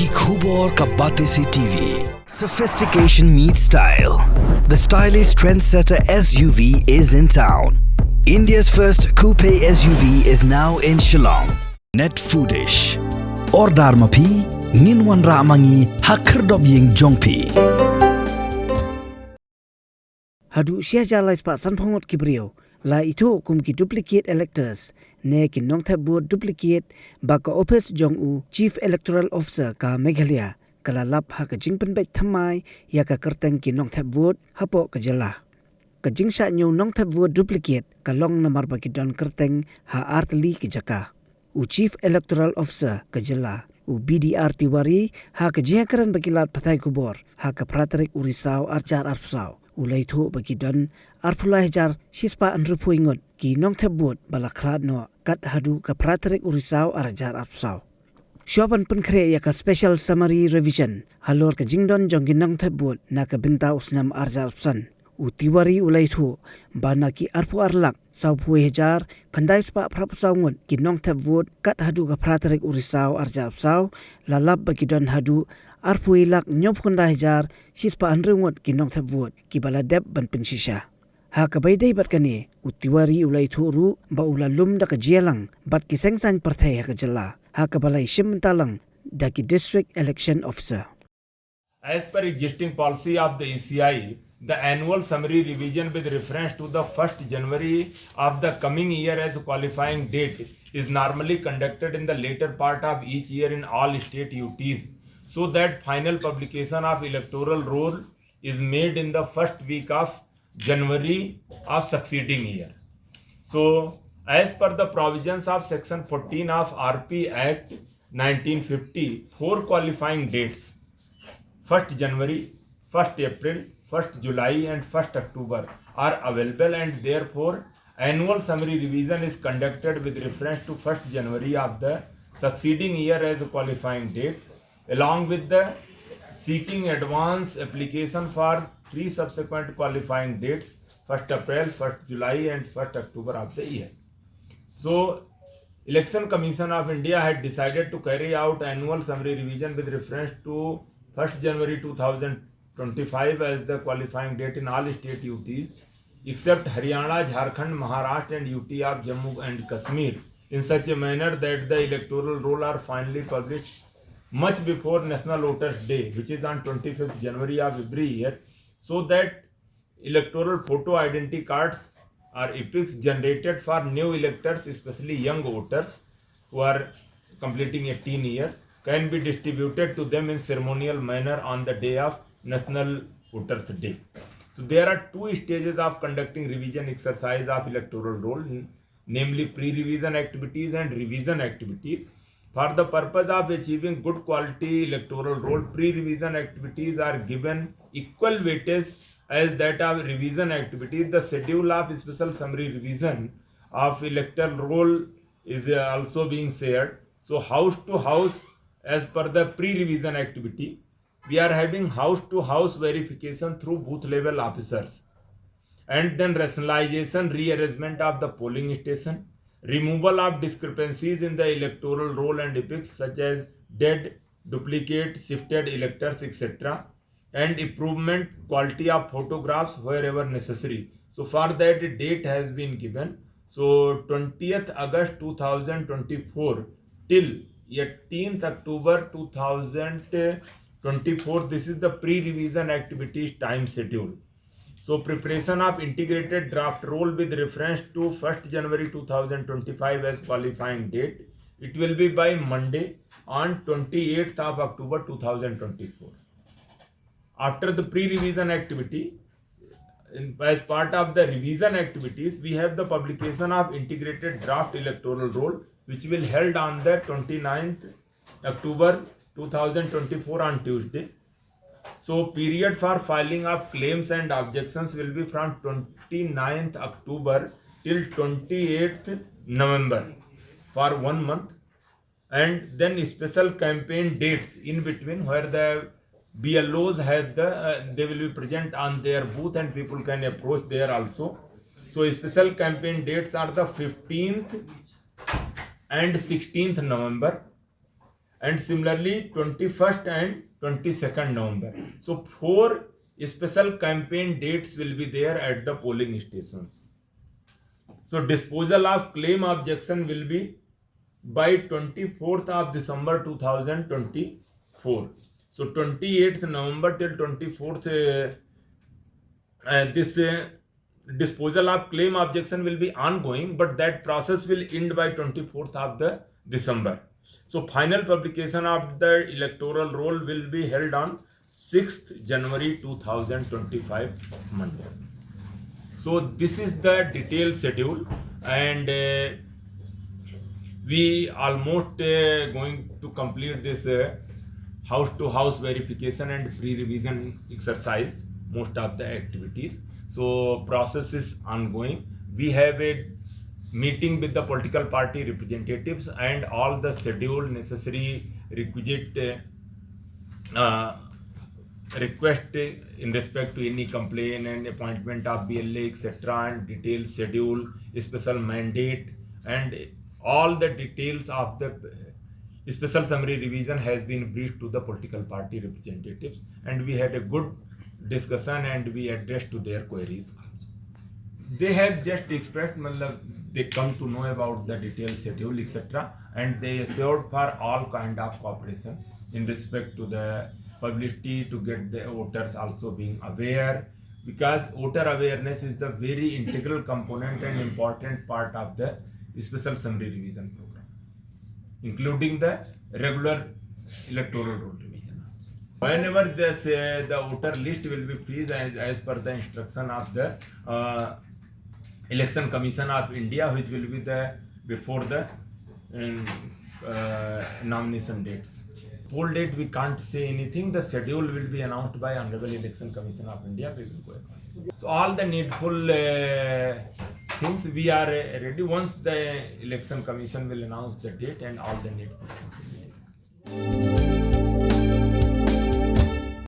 की खूब और का बातें से TV sophistication meets style. The stylish trendsetter SUV is in town. India's first coupe SUV is now in Shillong. Net foodish. Ordar mapi minwan ramangi hakrdob ying jongpi. Hadu Shia Jalai Spa Sanpongot Kibrio. La itu kum ki duplicate electors. Ne ki Nongthep board duplicate baka Ophis Jong-u Chief Electoral Officer ka Meghalaya. Kala lap ha ka jingpen bet thamai ya ka kerteng ki Nongthep board hapo ka jala. Ka jingsha nyu Nongthep board duplicate ka long namar ba ki don kerteng ha artli ki jaka. U Chief Electoral Officer ka jala. U BDR Tiwari ha ka jihakaran bakilat pathai kubor ha ka pratarik urisau arjar arpsau. Ulai thu bagi don arpulai Hajar sispa anrupu ingot ki Nongthep board balakrat no kat hadu ka pratarik urisau arjar arpsau. Syapan penkre ya ka special summary revision halor ka jingdon jonggi Nongthep board na ka binta usnam arjar arpsan. Utiwari ulai thu bana ki arpu arlak saupu Hajar kandai spa prapusau ngot ki Nongthep board kat hadu ka pratarik urisau arjar arpsau lalap bagi don hadu arpu ilak nyop kunda Hajar sispa anrungot ki Nongthep board ki baladep ban pensisha. Ha ka baydai bat kani utiwari ulai thuru ba ulalum da ka jelang bat ki sengsan parthai ha ka jala ha ka balai shim talang da ki district election officer. As per existing policy of the ECI, the annual summary revision with reference to the 1st January of the coming year as a qualifying date is normally conducted in the later part of each year in all state UTs, so that final publication of electoral roll is made in the first week of January of succeeding year. So, as per the provisions of Section 14 of RP Act 1950, 4 qualifying dates 1st January, 1st April, 1st July and 1st October are available, and therefore annual summary revision is conducted with reference to 1st January of the succeeding year as a qualifying date, along with the seeking advance application for 3 subsequent qualifying dates 1st April, 1st July and 1st October of the year. So, Election Commission of India had decided to carry out annual summary revision with reference to 1st January 2025 as the qualifying date in all state UTs except Haryana, Jharkhand, Maharashtra and UT of Jammu and Kashmir in such a manner that the electoral roll are finally published much before National Voters Day, which is on 25th January of every year, so that electoral photo identity cards or epics generated for new electors, especially young voters who are completing 18 years, can be distributed to them in ceremonial manner on the day of National Voters Day. So there are 2 stages of conducting revision exercise of electoral roll, namely pre-revision activities and revision activities. For the purpose of achieving good quality electoral roll, pre-revision activities are given equal weightage as that of revision activities. The schedule of special summary revision of electoral roll is also being shared. So house to house, as per the pre-revision activity, we are having house to house verification through booth level officers, and then rationalization, rearrangement of the polling station, removal of discrepancies in the electoral roll and epics such as dead, duplicate, shifted electors, etc., and improvement quality of photographs wherever necessary. So for that a date has been given. So 20th August 2024 till 18th October 2024, this is the pre-revision activities time schedule. So preparation of integrated draft roll with reference to 1st January 2025 as qualifying date. It will be by Monday on 28th of October 2024. After the pre-revision activity, as part of the revision activities, we have the publication of integrated draft electoral roll, which will held on the 29th October 2024 on Tuesday. So period for filing of claims and objections will be from 29th October till 28th November for 1 month, and then special campaign dates in between where the BLOs have they will be present on their booth and people can approach there also. So special campaign dates are the 15th and 16th November, and similarly 21st and 22nd November. So 4 special campaign dates will be there at the polling stations. So disposal of claim objection will be by 24th of December 2024. So 28th November till 24th this disposal of claim objection will be ongoing, but that process will end by 24th of the December. So final publication of the electoral roll will be held on 6th January 2025 Monday. So this is the detailed schedule, and we almost going to complete this house to house verification and pre-revision exercise, most of the activities. So process is ongoing. We have a meeting with the political party representatives, and all the schedule necessary requisite request in respect to any complaint and appointment of BLA, etc., and detailed schedule, special mandate, and all the details of the special summary revision has been briefed to the political party representatives, and we had a good discussion and we addressed to their queries also. They have just expressed, they come to know about the detailed schedule, etc., and they assured for all kind of cooperation in respect to the publicity, to get the voters also being aware, because voter awareness is the very integral component and important part of the special summary revision program, including the regular electoral roll revision also. Whenever this, the voter list will be freed as per the instruction of the Election Commission of India, which will be the before the nomination dates. Poll date we can't say anything. The schedule will be announced by Honorable Election Commission of India. We will go accordingly. So all the needful things we are ready. Once the Election Commission will announce the date, and all the needful things will be ready.